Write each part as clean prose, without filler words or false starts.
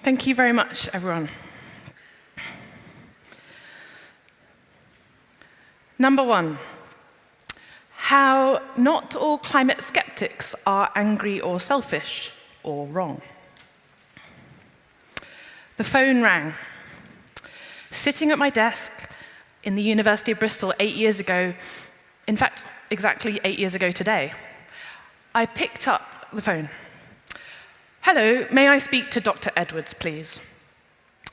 Thank you very much, everyone. Number one, how not all climate skeptics are angry or selfish or wrong. The phone rang. Sitting at my desk in the University of Bristol 8 years ago, in fact, exactly 8 years ago today, I picked up the phone. "Hello, may I speak to Dr. Edwards, please?"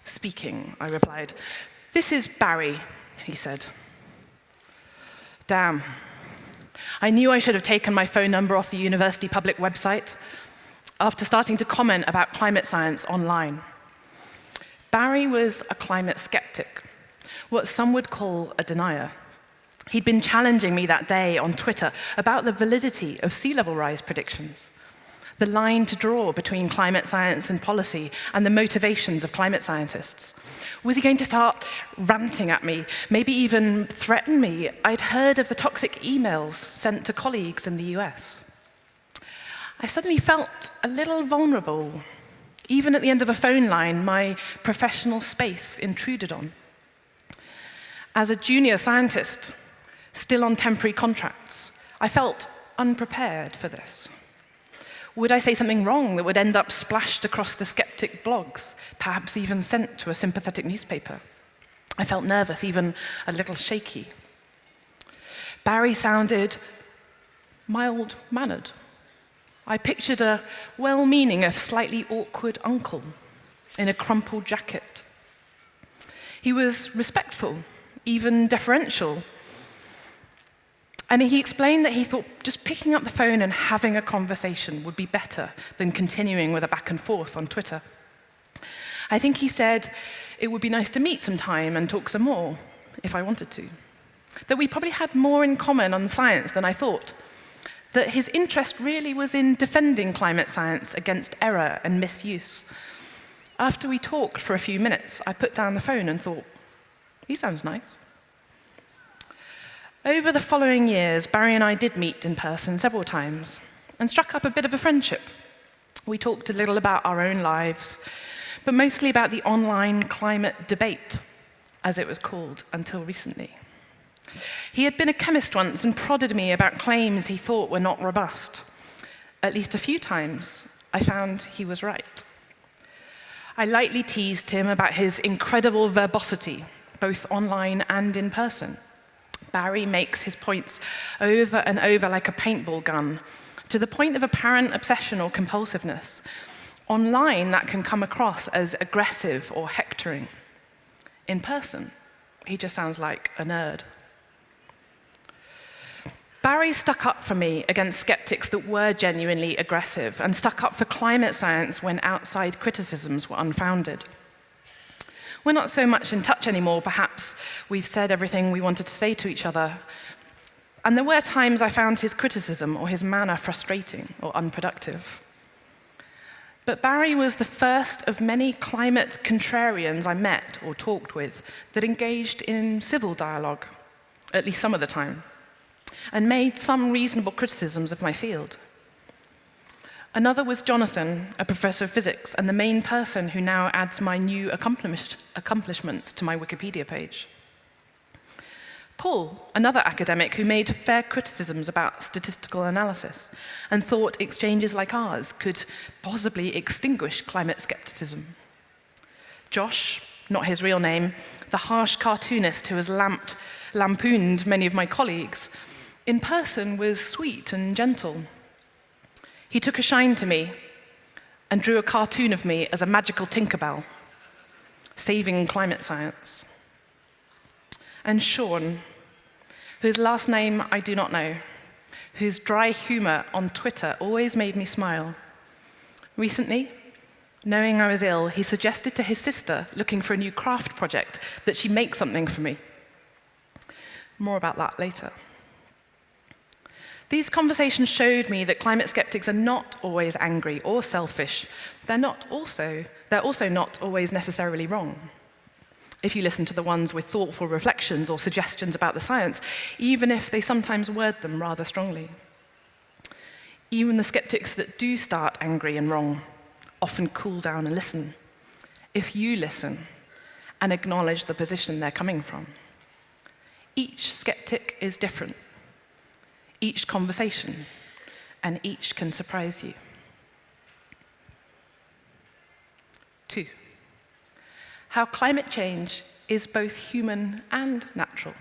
"Speaking," I replied. "This is Barry," he said. Damn. I knew I should have taken my phone number off the university public website after starting to comment about climate science online. Barry was a climate skeptic, what some would call a denier. He'd been challenging me that day on Twitter about the validity of sea level rise predictions, the line to draw between climate science and policy, and the motivations of climate scientists. Was he going to start ranting at me, maybe even threaten me? I'd heard of the toxic emails sent to colleagues in the US. I suddenly felt a little vulnerable. Even at the end of a phone line, my professional space intruded on. As a junior scientist, still on temporary contracts, I felt unprepared for this. Would I say something wrong that would end up splashed across the skeptic blogs, perhaps even sent to a sympathetic newspaper? I felt nervous, even a little shaky. Barry sounded mild-mannered. I pictured a well-meaning, if slightly awkward uncle in a crumpled jacket. He was respectful, even deferential. And he explained that he thought just picking up the phone and having a conversation would be better than continuing with a back and forth on Twitter. I think he said it would be nice to meet sometime and talk some more, if I wanted to. That we probably had more in common on science than I thought. That his interest really was in defending climate science against error and misuse. After we talked for a few minutes, I put down the phone and thought, he sounds nice. Over the following years, Barry and I did meet in person several times and struck up a bit of a friendship. We talked a little about our own lives, but mostly about the online climate debate, as it was called until recently. He had been a chemist once and prodded me about claims he thought were not robust. At least a few times, I found he was right. I lightly teased him about his incredible verbosity, both online and in person. Barry makes his points over and over like a paintball gun, to the point of apparent obsession or compulsiveness. Online, that can come across as aggressive or hectoring. In person, he just sounds like a nerd. Barry stuck up for me against skeptics that were genuinely aggressive and stuck up for climate science when outside criticisms were unfounded. We're not so much in touch anymore, perhaps we've said everything we wanted to say to each other. And there were times I found his criticism or his manner frustrating or unproductive. But Barry was the first of many climate contrarians I met or talked with that engaged in civil dialogue, at least some of the time, and made some reasonable criticisms of my field. Another was Jonathan, a professor of physics, and the main person who now adds my new accomplishments to my Wikipedia page. Paul, another academic who made fair criticisms about statistical analysis and thought exchanges like ours could possibly extinguish climate skepticism. Josh, not his real name, the harsh cartoonist who has lampooned many of my colleagues, in person was sweet and gentle. He took a shine to me and drew a cartoon of me as a magical Tinkerbell, saving climate science. And Sean, whose last name I do not know, whose dry humor on Twitter always made me smile. Recently, knowing I was ill, he suggested to his sister, looking for a new craft project, that she make something for me. More about that later. These conversations showed me that climate skeptics are not always angry or selfish. They're also not always necessarily wrong. If you listen to the ones with thoughtful reflections or suggestions about the science, even if they sometimes word them rather strongly. Even the skeptics that do start angry and wrong often cool down and listen, if you listen and acknowledge the position they're coming from. Each skeptic is different, each conversation, and each can surprise you. 2, how climate change is both human and natural.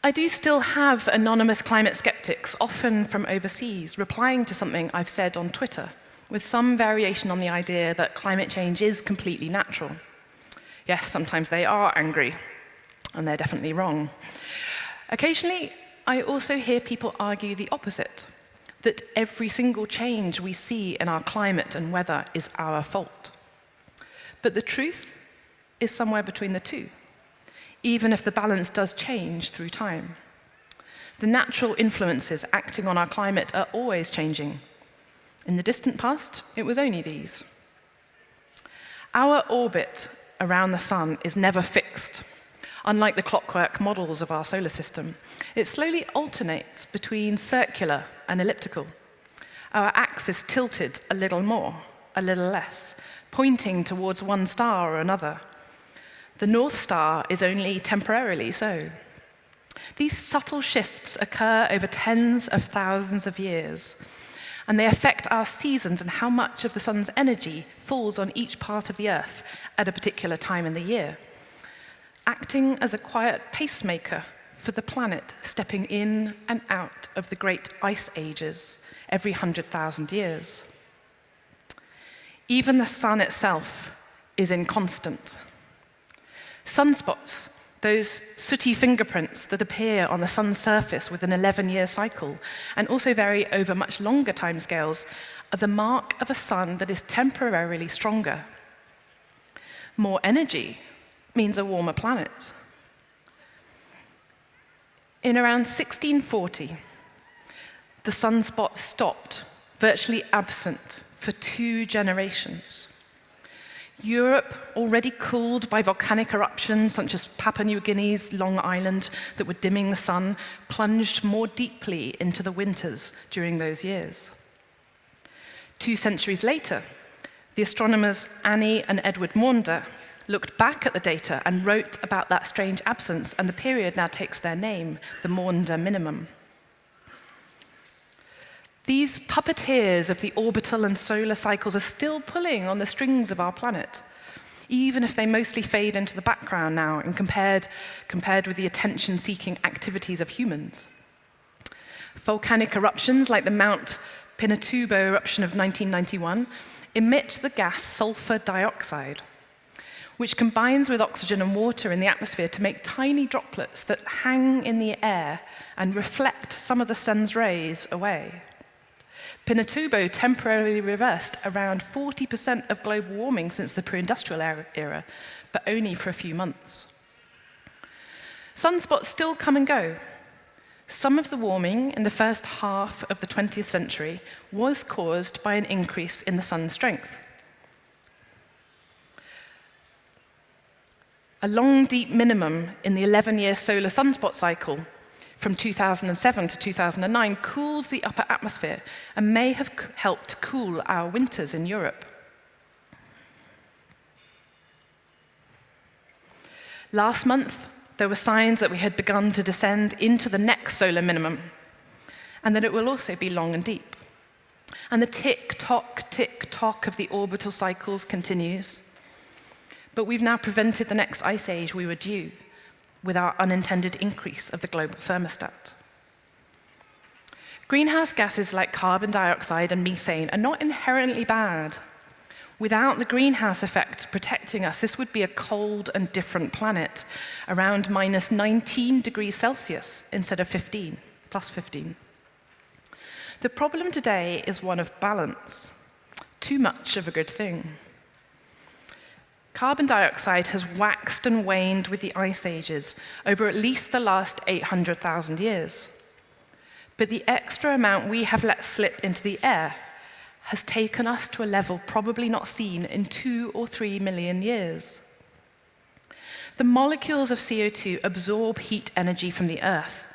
I do still have anonymous climate skeptics, often from overseas, replying to something I've said on Twitter, with some variation on the idea that climate change is completely natural. Yes, sometimes they are angry, and they're definitely wrong. Occasionally, I also hear people argue the opposite, that every single change we see in our climate and weather is our fault. But the truth is somewhere between the two, even if the balance does change through time. The natural influences acting on our climate are always changing. In the distant past, it was only these. Our orbit around the sun is never fixed. Unlike the clockwork models of our solar system, it slowly alternates between circular and elliptical. Our axis tilted a little more, a little less, pointing towards one star or another. The North Star is only temporarily so. These subtle shifts occur over tens of thousands of years, and they affect our seasons and how much of the sun's energy falls on each part of the Earth at a particular time in the year, acting as a quiet pacemaker for the planet stepping in and out of the great ice ages every 100,000 years. Even the sun itself is inconstant. Sunspots, those sooty fingerprints that appear on the sun's surface with an 11-year cycle, and also vary over much longer timescales, are the mark of a sun that is temporarily stronger. More energy means a warmer planet. In around 1640, the sunspots stopped, virtually absent, for 2 generations. Europe, already cooled by volcanic eruptions such as Papua New Guinea's Long Island that were dimming the sun, plunged more deeply into the winters during those years. 2 centuries later, the astronomers Annie and Edward Maunder looked back at the data and wrote about that strange absence, and the period now takes their name, the Maunder Minimum. These puppeteers of the orbital and solar cycles are still pulling on the strings of our planet, even if they mostly fade into the background now and compared with the attention-seeking activities of humans. Volcanic eruptions like the Mount Pinatubo eruption of 1991 emit the gas sulfur dioxide, which combines with oxygen and water in the atmosphere to make tiny droplets that hang in the air and reflect some of the sun's rays away. Pinatubo temporarily reversed around 40% of global warming since the pre-industrial era, but only for a few months. Sunspots still come and go. Some of the warming in the first half of the 20th century was caused by an increase in the sun's strength. A long, deep minimum in the 11-year solar sunspot cycle from 2007 to 2009 cools the upper atmosphere and may have helped cool our winters in Europe. Last month, there were signs that we had begun to descend into the next solar minimum, and that it will also be long and deep. And the tick-tock of the orbital cycles continues. But we've now prevented the next ice age we were due with our unintended increase of the global thermostat. Greenhouse gases like carbon dioxide and methane are not inherently bad. Without the greenhouse effect protecting us, this would be a cold and different planet, around minus 19 degrees Celsius instead of plus 15. The problem today is one of balance. Too much of a good thing. Carbon dioxide has waxed and waned with the ice ages over at least the last 800,000 years. But the extra amount we have let slip into the air has taken us to a level probably not seen in 2 or 3 million years. The molecules of CO2 absorb heat energy from the Earth,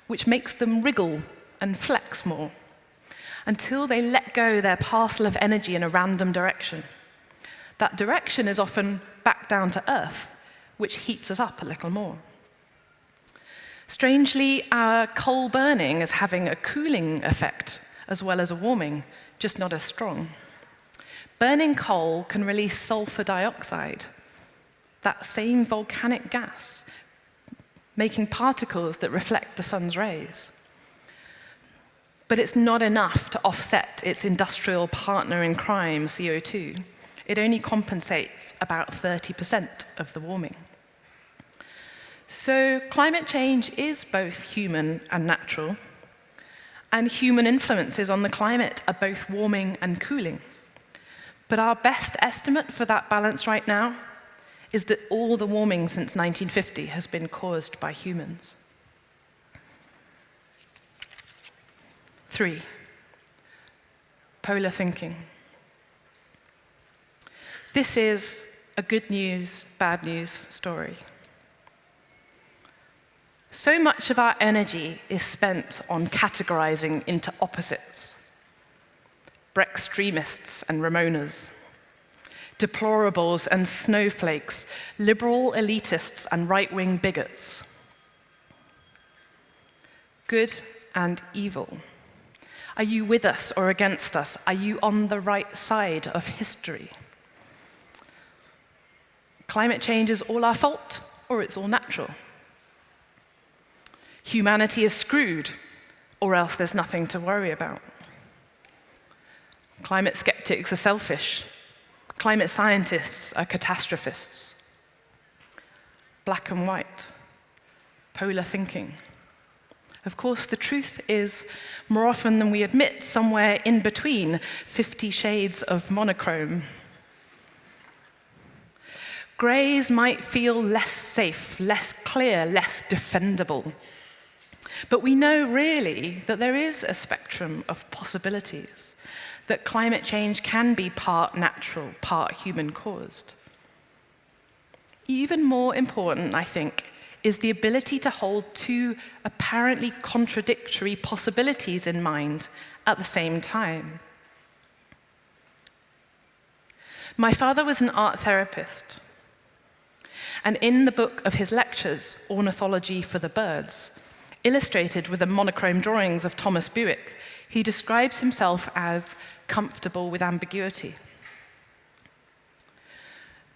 which makes them wriggle and flex more, until they let go their parcel of energy in a random direction. That direction is often back down to Earth, which heats us up a little more. Strangely, our coal burning is having a cooling effect as well as a warming, just not as strong. Burning coal can release sulfur dioxide, that same volcanic gas, making particles that reflect the sun's rays. But it's not enough to offset its industrial partner in crime, CO2. It only compensates about 30% of the warming. So climate change is both human and natural, and human influences on the climate are both warming and cooling. But our best estimate for that balance right now is that all the warming since 1950 has been caused by humans. 3, polar thinking. This is a good news, bad news story. So much of our energy is spent on categorizing into opposites. Brextremists and Ramonas, deplorables and snowflakes, liberal elitists and right-wing bigots. Good and evil. Are you with us or against us? Are you on the right side of history? Climate change is all our fault, or it's all natural. Humanity is screwed, or else there's nothing to worry about. Climate skeptics are selfish. Climate scientists are catastrophists. Black and white, polar thinking. Of course, the truth is, more often than we admit, somewhere in between 50 shades of monochrome. Greys might feel less safe, less clear, less defendable. But we know really that there is a spectrum of possibilities, that climate change can be part natural, part human-caused. Even more important, I think, is the ability to hold two apparently contradictory possibilities in mind at the same time. My father was an art therapist, and in the book of his lectures, Ornithology for the Birds, illustrated with the monochrome drawings of Thomas Bewick, he describes himself as comfortable with ambiguity.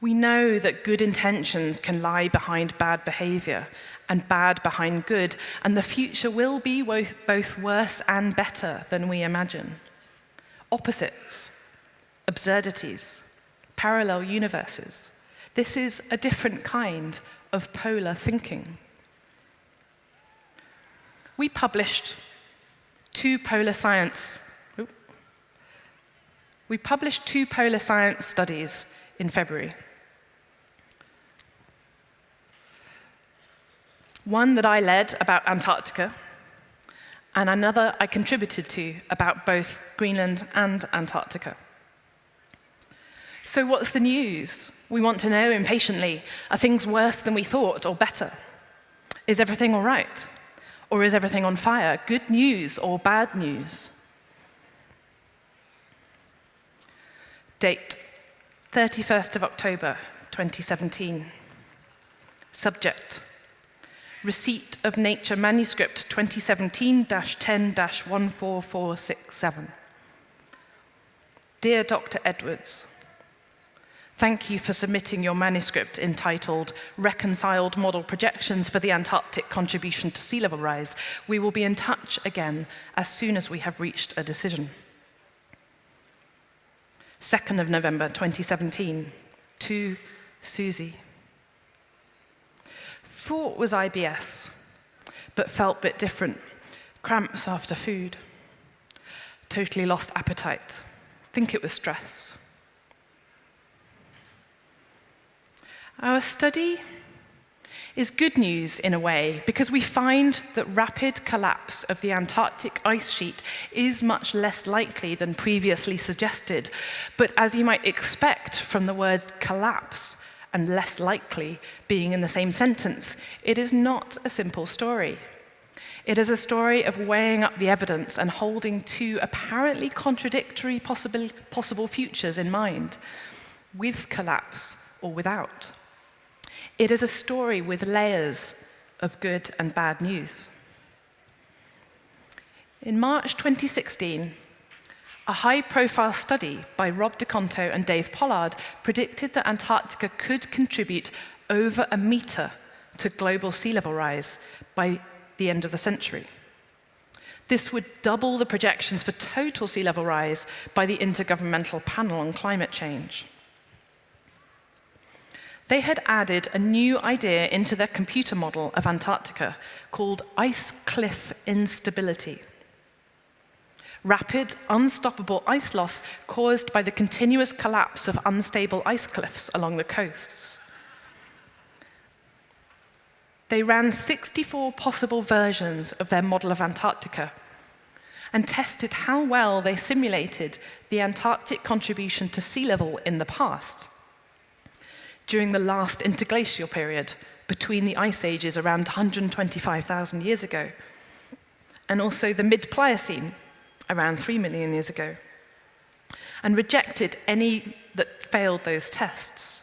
We know that good intentions can lie behind bad behavior and bad behind good, and the future will be both worse and better than we imagine. Opposites, absurdities, parallel universes. This is a different kind of polar thinking. We published two polar science studies in February. One that I led about Antarctica, and another I contributed to about both Greenland and Antarctica. So what's the news? We want to know impatiently, are things worse than we thought or better? Is everything all right? Or is everything on fire? Good news or bad news? Date, 31st of October, 2017. Subject, receipt of Nature manuscript 2017-10-14467. Dear Dr. Edwards, thank you for submitting your manuscript entitled Reconciled Model Projections for the Antarctic Contribution to Sea Level Rise. We will be in touch again as soon as we have reached a decision. 2nd of November 2017, to Susie. Thought was IBS, but felt a bit different. Cramps after food. Totally lost appetite. Think it was stress. Our study is good news in a way, because we find that rapid collapse of the Antarctic ice sheet is much less likely than previously suggested. But as you might expect from the word collapse and less likely being in the same sentence, it is not a simple story. It is a story of weighing up the evidence and holding two apparently contradictory possible futures in mind. with collapse or without. It is a story with layers of good and bad news. In March 2016, a high-profile study by Rob DeConto and Dave Pollard predicted that Antarctica could contribute over a meter to global sea level rise by the end of the century. This would double the projections for total sea level rise by the Intergovernmental Panel on Climate Change. They had added a new idea into their computer model of Antarctica called ice cliff instability. Rapid, unstoppable ice loss caused by the continuous collapse of unstable ice cliffs along the coasts. They ran 64 possible versions of their model of Antarctica and tested how well they simulated the Antarctic contribution to sea level in the past, during the last interglacial period between the ice ages around 125,000 years ago, and also the mid-Pliocene, around 3 million years ago, and rejected any that failed those tests.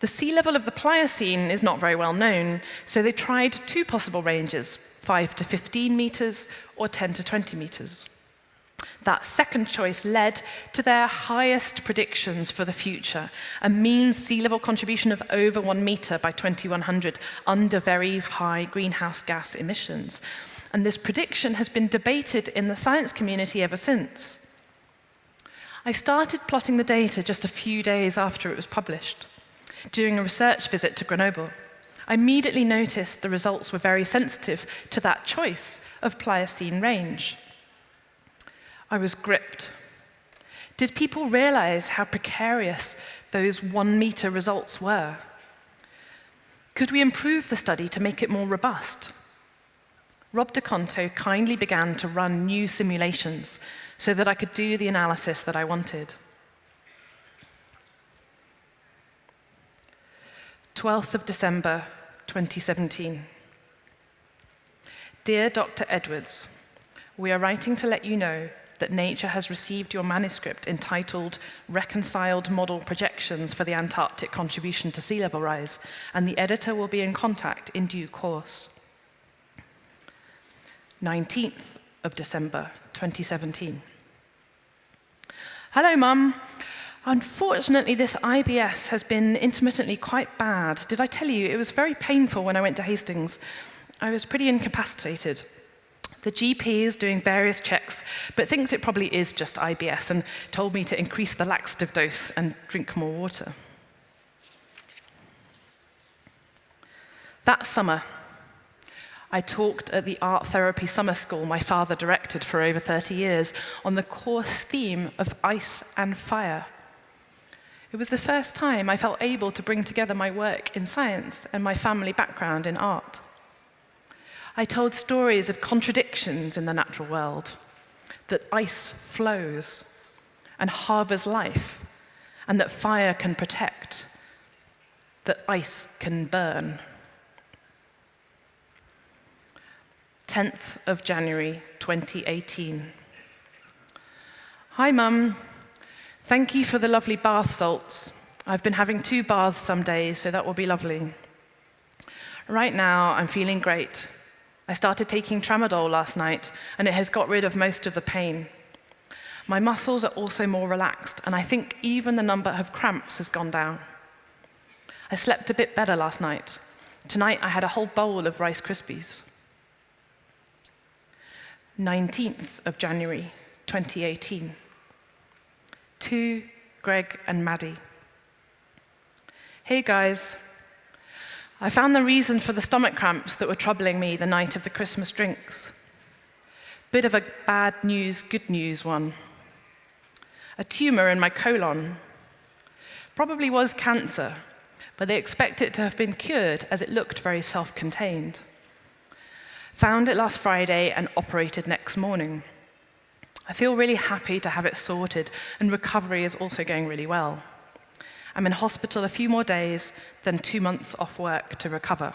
The sea level of the Pliocene is not very well known, so they tried two possible ranges, 5 to 15 meters or 10 to 20 meters. That second choice led to their highest predictions for the future, a mean sea level contribution of over 1 meter by 2100 under very high greenhouse gas emissions. And this prediction has been debated in the science community ever since. I started plotting the data just a few days after it was published. During a research visit to Grenoble, I immediately noticed the results were very sensitive to that choice of Pliocene range. I was gripped. Did people realize how precarious those 1 meter results were? Could we improve the study to make it more robust? Rob DeConto kindly began to run new simulations so that I could do the analysis that I wanted. 12th of December, 2017. Dear Dr. Edwards, we are writing to let you know that Nature has received your manuscript entitled Reconciled Model Projections for the Antarctic Contribution to Sea Level Rise, and the editor will be in contact in due course. 19th of December, 2017. Hello, Mum. Unfortunately, this IBS has been intermittently quite bad. Did I tell you? It was very painful when I went to Hastings. I was pretty incapacitated. The GP is doing various checks, but thinks it probably is just IBS and told me to increase the laxative dose and drink more water. That summer, I talked at the art therapy summer school my father directed for over 30 years on the course theme of ice and fire. It was the first time I felt able to bring together my work in science and my family background in art. I told stories of contradictions in the natural world, that ice flows and harbors life, and that fire can protect, that ice can burn. 10th of January, 2018. Hi, Mum. Thank you for the lovely bath salts. I've been having 2 baths some days, so that will be lovely. Right now, I'm feeling great. I started taking tramadol last night, and it has got rid of most of the pain. My muscles are also more relaxed, and I think even the number of cramps has gone down. I slept a bit better last night. Tonight, I had a whole bowl of Rice Krispies. 19th of January, 2018. To Greg and Maddie. Hey guys, I found the reason for the stomach cramps that were troubling me the night of the Christmas drinks. Bit of a bad news, good news one. A tumor in my colon. Probably was cancer, but they expect it to have been cured as it looked very self-contained. Found it last Friday and operated next morning. I feel really happy to have it sorted, and recovery is also going really well. I'm in hospital a few more days, then 2 months off work to recover.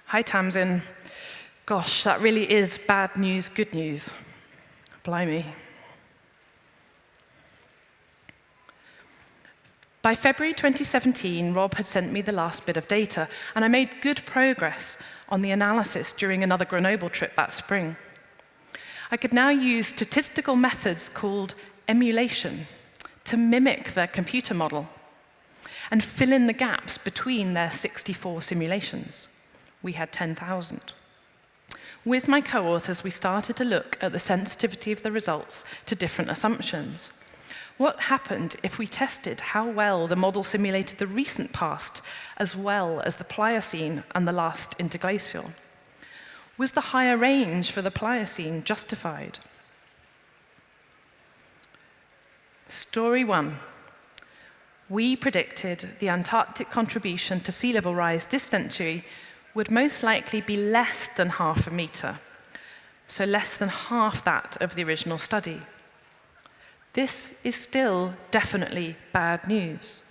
Hi, Tamsin. Gosh, that really is bad news, good news. Blimey. By February 2017, Rob had sent me the last bit of data, and I made good progress on the analysis during another Grenoble trip that spring. I could now use statistical methods called emulation to mimic their computer model and fill in the gaps between their 64 simulations. We had 10,000. With my co-authors, we started to look at the sensitivity of the results to different assumptions. What happened if we tested how well the model simulated the recent past, as well as the Pliocene and the last interglacial? Was the higher range for the Pliocene justified? Story 1. We predicted the Antarctic contribution to sea level rise this century would most likely be less than half a meter, so less than half that of the original study. This is still definitely bad news.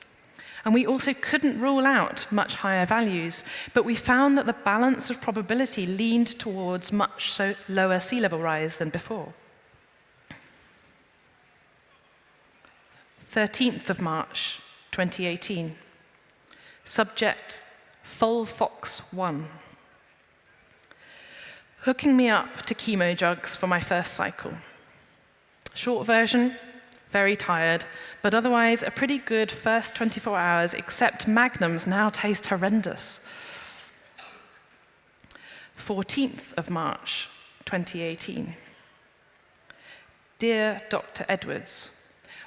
And we also couldn't rule out much higher values, but we found that the balance of probability leaned towards much lower sea level rise than before. 13th of March, 2018. Subject, Fox 1. Hooking me up to chemo drugs for my first cycle. Short version, very tired, but otherwise a pretty good first 24 hours, except magnums now taste horrendous. 14th of March, 2018. Dear Dr. Edwards,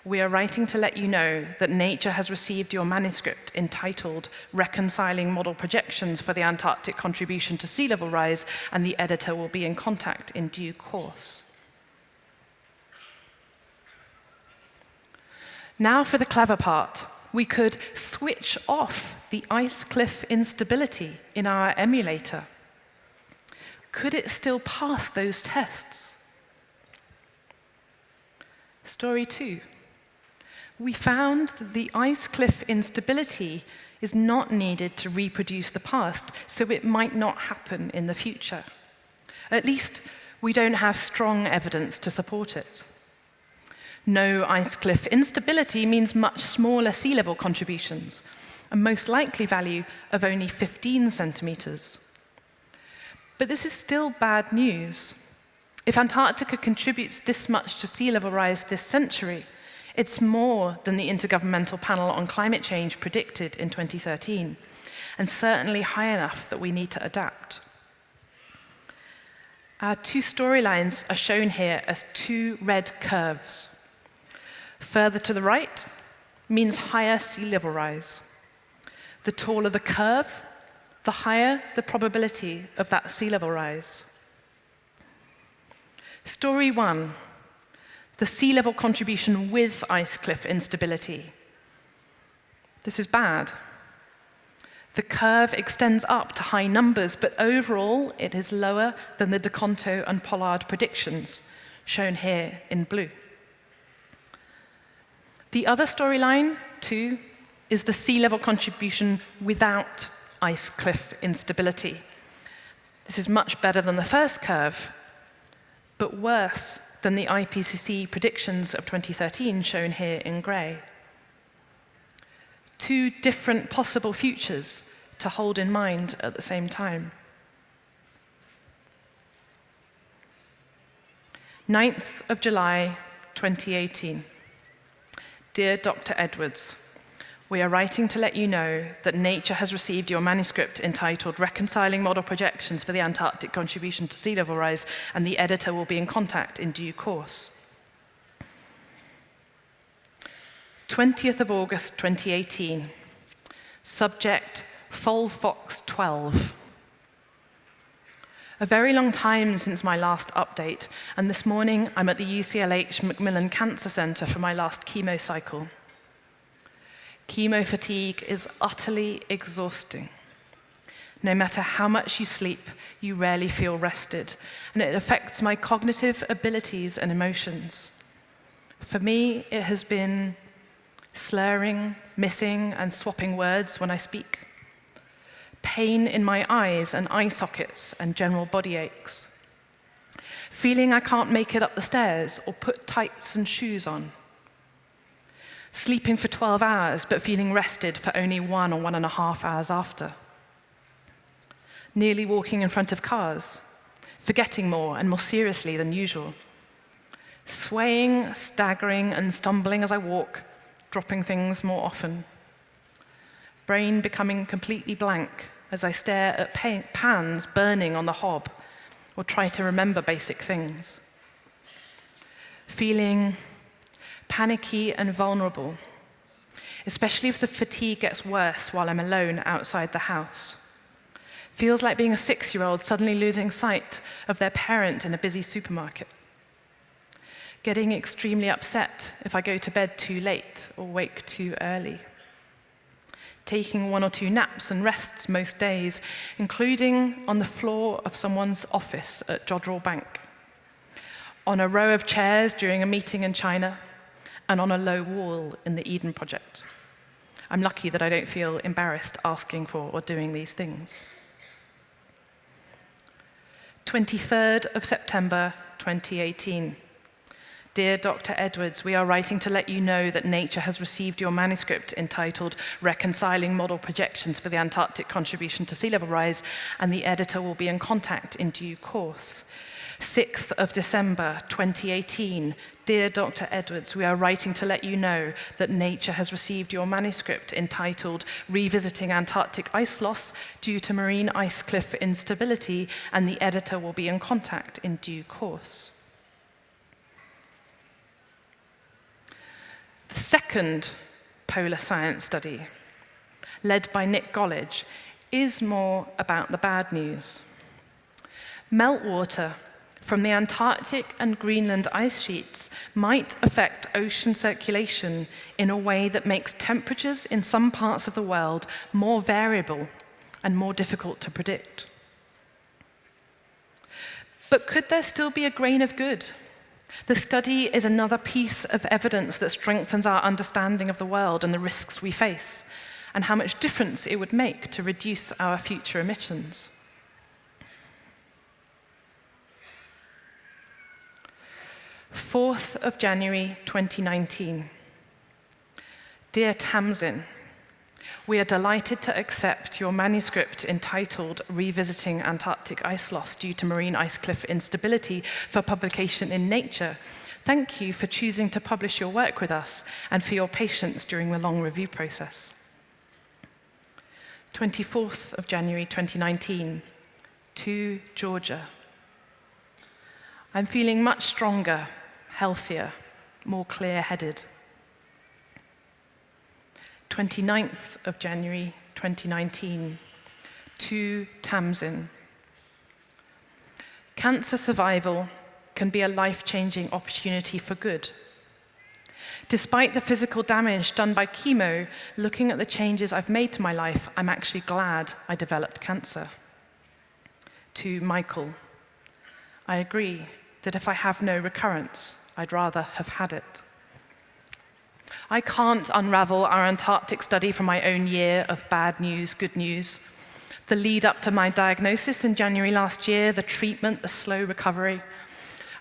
we are writing to let you know that Nature has received your manuscript entitled Reconciling Model Projections for the Antarctic Contribution to Sea Level Rise, and the editor will be in contact in due course. Now for the clever part. We could switch off the ice cliff instability in our emulator. Could it still pass those tests? Story 2. We found that the ice cliff instability is not needed to reproduce the past, so it might not happen in the future. At least, we don't have strong evidence to support it. No ice cliff instability means much smaller sea level contributions, a most likely value of only 15 centimeters. But this is still bad news. If Antarctica contributes this much to sea level rise this century, it's more than the Intergovernmental Panel on Climate Change predicted in 2013, and certainly high enough that we need to adapt. Our two storylines are shown here as two red curves. Further to the right means higher sea level rise. The taller the curve, the higher the probability of that sea level rise. Story 1, the sea level contribution with ice cliff instability. This is bad. The curve extends up to high numbers, but overall it is lower than the DeConto and Pollard predictions, shown here in blue. The other storyline, too, is the sea level contribution without ice cliff instability. This is much better than the first curve, but worse than the IPCC predictions of 2013, shown here in gray. Two different possible futures to hold in mind at the same time. 9th of July, 2018. Dear Dr. Edwards, we are writing to let you know that Nature has received your manuscript entitled Reconciling Model Projections for the Antarctic Contribution to Sea Level Rise, and the editor will be in contact in due course. 20th of August, 2018. Subject, Fox 12. A very long time since my last update, and this morning I'm at the UCLH Macmillan Cancer Center for my last chemo cycle. Chemo fatigue is utterly exhausting. No matter how much you sleep, you rarely feel rested, and it affects my cognitive abilities and emotions. For me, it has been slurring, missing, and swapping words when I speak. Pain in my eyes and eye sockets and general body aches. Feeling I can't make it up the stairs or put tights and shoes on. sleeping for 12 hours but feeling rested for only 1 or 1.5 hours after, nearly walking in front of cars, forgetting more and more seriously than usual, swaying, staggering, and stumbling as I walk, dropping things more often, brain becoming completely blank as I stare at pans burning on the hob or try to remember basic things, feeling panicky and vulnerable, especially if the fatigue gets worse while I'm alone outside the house. Feels like being a 6-year-old suddenly losing sight of their parent in a busy supermarket. Getting extremely upset if I go to bed too late or wake too early. Taking 1 or 2 naps and rests most days, including on the floor of someone's office at Jodrell Bank, on a row of chairs during a meeting in China, and on a low wall in the Eden Project. I'm lucky that I don't feel embarrassed asking for or doing these things. 23rd of September, 2018. Dear Dr. Edwards, we are writing to let you know that Nature has received your manuscript entitled Reconciling Model Projections for the Antarctic Contribution to Sea Level Rise, and the editor will be in contact in due course. 6th of December, 2018. Dear Dr. Edwards, we are writing to let you know that Nature has received your manuscript entitled Revisiting Antarctic Ice Loss Due to Marine Ice Cliff Instability, and the editor will be in contact in due course. The second polar science study, led by Nick Gollidge, is more about the bad news. Meltwater from the Antarctic and Greenland ice sheets might affect ocean circulation in a way that makes temperatures in some parts of the world more variable and more difficult to predict. But could there still be a grain of good? The study is another piece of evidence that strengthens our understanding of the world and the risks we face, and how much difference it would make to reduce our future emissions. Fourth of January, 2019. Dear Tamsin, we are delighted to accept your manuscript entitled Revisiting Antarctic Ice Loss Due to Marine Ice Cliff Instability for publication in Nature. Thank you for choosing to publish your work with us and for your patience during the long review process. 24th of January 2019, to Georgia. I'm feeling much stronger, healthier, more clear-headed. 29th of January 2019, to Tamsin. Cancer survival can be a life-changing opportunity for good. Despite the physical damage done by chemo, looking at the changes I've made to my life, I'm actually glad I developed cancer. To Michael, I agree that if I have no recurrence, I'd rather have had it. I can't unravel our Antarctic study from my own year of bad news, good news. The lead up to my diagnosis in January last year, the treatment, the slow recovery.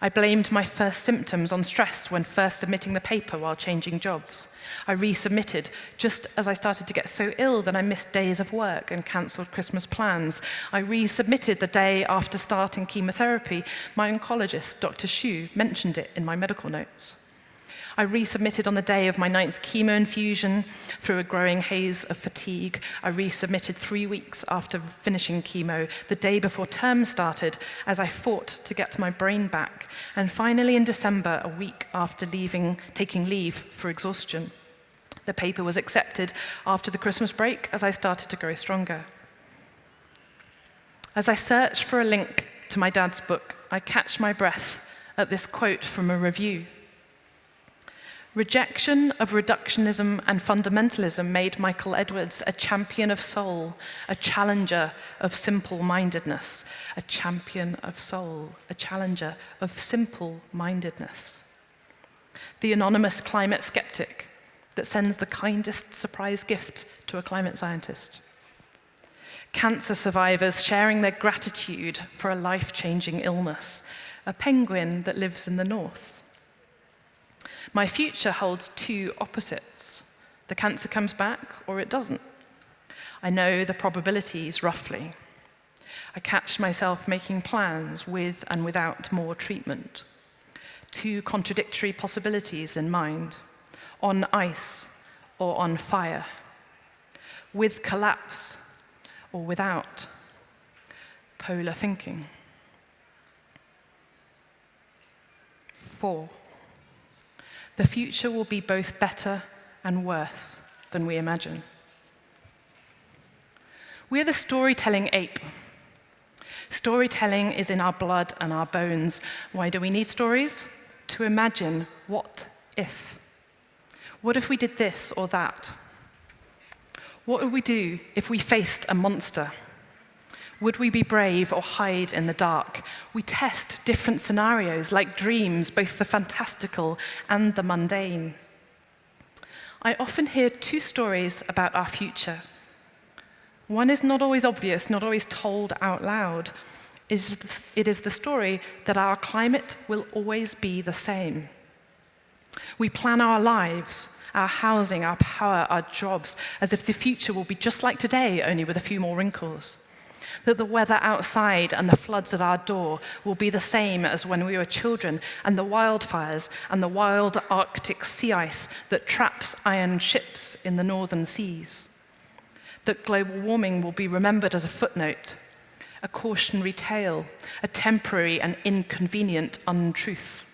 I blamed my first symptoms on stress when first submitting the paper while changing jobs. I resubmitted just as I started to get so ill that I missed days of work and cancelled Christmas plans. I resubmitted the day after starting chemotherapy. My oncologist, Dr. Xu, mentioned it in my medical notes. I resubmitted on the day of my 9th chemo infusion through a growing haze of fatigue. I resubmitted 3 weeks after finishing chemo, the day before term started, as I fought to get my brain back. And finally in December, a week after taking leave for exhaustion. The paper was accepted after the Christmas break as I started to grow stronger. As I search for a link to my dad's book, I catch my breath at this quote from a review. Rejection of reductionism and fundamentalism made Michael Edwards a champion of soul, a challenger of simple-mindedness, a champion of soul, a challenger of simple-mindedness. The anonymous climate skeptic that sends the kindest surprise gift to a climate scientist. Cancer survivors sharing their gratitude for a life-changing illness, a penguin that lives in the north. My future holds two opposites. The cancer comes back or it doesn't. I know the probabilities roughly. I catch myself making plans with and without more treatment. Two contradictory possibilities in mind, on ice or on fire, with collapse or without, polar thinking. 4. The future will be both better and worse than we imagine. We are the storytelling ape. Storytelling is in our blood and our bones. Why do we need stories? To imagine what if. What if we did this or that? What would we do if we faced a monster? Would we be brave or hide in the dark? We test different scenarios like dreams, both the fantastical and the mundane. I often hear two stories about our future. One is not always obvious, not always told out loud. It is the story that our climate will always be the same. We plan our lives, our housing, our power, our jobs, as if the future will be just like today, only with a few more wrinkles. That the weather outside and the floods at our door will be the same as when we were children, and the wildfires and the wild Arctic sea ice that traps iron ships in the northern seas. That global warming will be remembered as a footnote, a cautionary tale, a temporary and inconvenient untruth.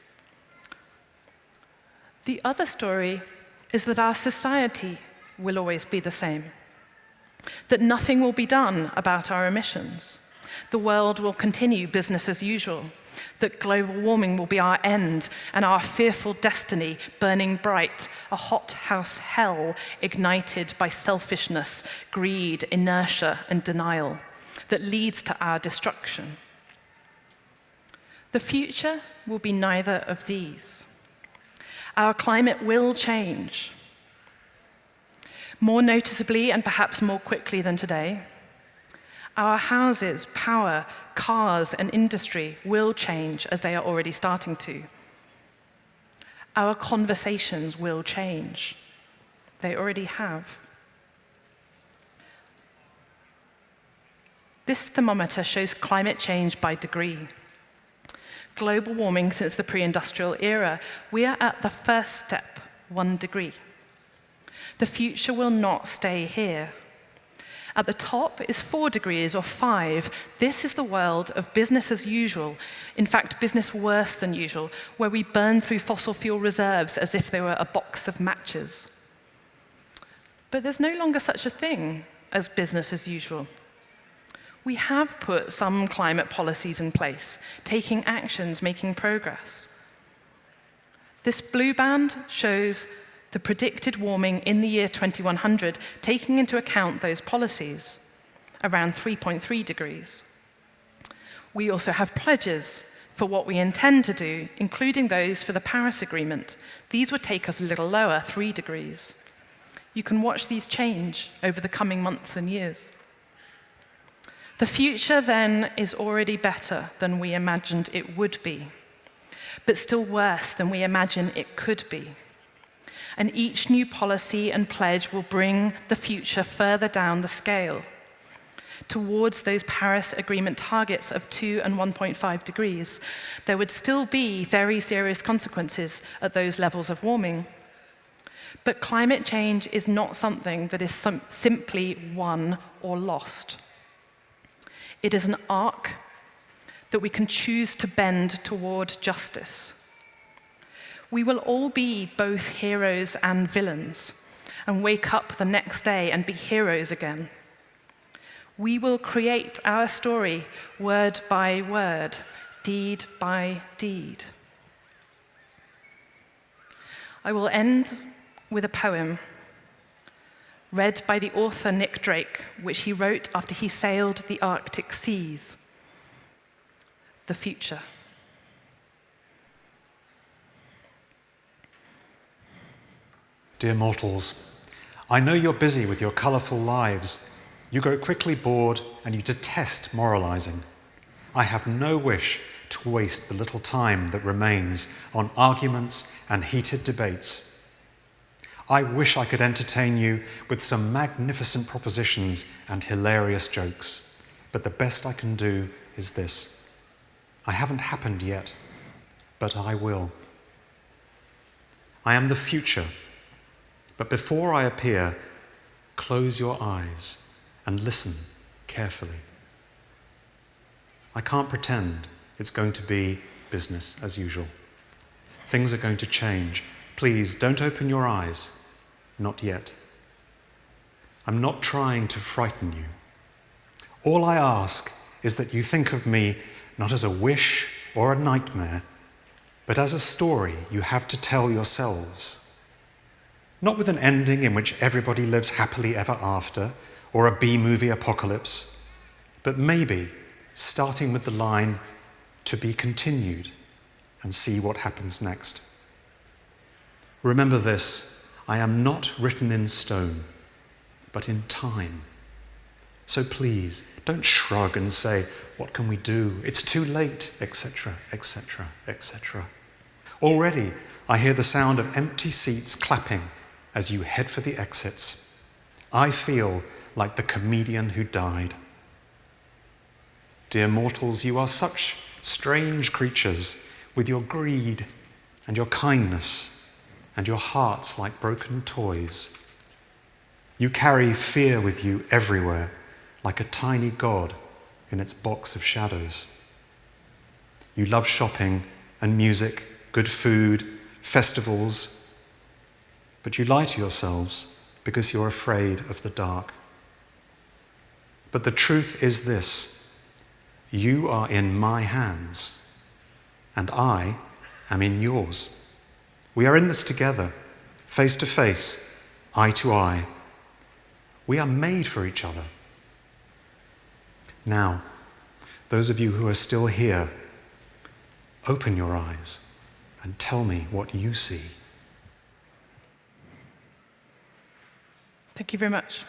The other story is that our society will always be the same. That nothing will be done about our emissions. The world will continue business as usual. That global warming will be our end and our fearful destiny burning bright, a hothouse hell ignited by selfishness, greed, inertia, and denial that leads to our destruction. The future will be neither of these. Our climate will change. More noticeably and perhaps more quickly than today, our houses, power, cars, and industry will change as they are already starting to. Our conversations will change. They already have. This thermometer shows climate change by degree. Global warming since the pre-industrial era, we are at the first step, 1 degree. The future will not stay here. At the top is 4 degrees or 5. This is the world of business as usual. In fact, business worse than usual, where we burn through fossil fuel reserves as if they were a box of matches. But there's no longer such a thing as business as usual. We have put some climate policies in place, taking actions, making progress. This blue band shows the predicted warming in the year 2100, taking into account those policies, around 3.3 degrees. We also have pledges for what we intend to do, including those for the Paris Agreement. These would take us a little lower, 3 degrees. You can watch these change over the coming months and years. The future, then, is already better than we imagined it would be, but still worse than we imagine it could be. And each new policy and pledge will bring the future further down the scale, towards those Paris Agreement targets of 2 and 1.5 degrees. There would still be very serious consequences at those levels of warming. But climate change is not something that is simply won or lost. It is an arc that we can choose to bend toward justice. We will all be both heroes and villains, and wake up the next day and be heroes again. We will create our story word by word, deed by deed. I will end with a poem read by the author Nick Drake, which he wrote after he sailed the Arctic seas. The future. Dear mortals, I know you're busy with your colourful lives. You grow quickly bored and you detest moralising. I have no wish to waste the little time that remains on arguments and heated debates. I wish I could entertain you with some magnificent propositions and hilarious jokes, but the best I can do is this. I haven't happened yet, but I will. I am the future, but before I appear, close your eyes and listen carefully. I can't pretend it's going to be business as usual. Things are going to change. Please don't open your eyes. Not yet. I'm not trying to frighten you. All I ask is that you think of me not as a wish or a nightmare, but as a story you have to tell yourselves. Not with an ending in which everybody lives happily ever after, or a B-movie apocalypse, but maybe starting with the line, "to be continued," and see what happens next. Remember this, I am not written in stone, but in time. So please, don't shrug and say, "What can we do? It's too late," etc., etc., etc. Already, I hear the sound of empty seats clapping as you head for the exits. I feel like the comedian who died. Dear mortals, you are such strange creatures with your greed and your kindness and your hearts like broken toys. You carry fear with you everywhere, like a tiny god in its box of shadows. You love shopping and music, good food, festivals, but you lie to yourselves because you're afraid of the dark. But the truth is this, you are in my hands, and I am in yours. We are in this together, face to face, eye to eye. We are made for each other. Now, those of you who are still here, open your eyes and tell me what you see. Thank you very much.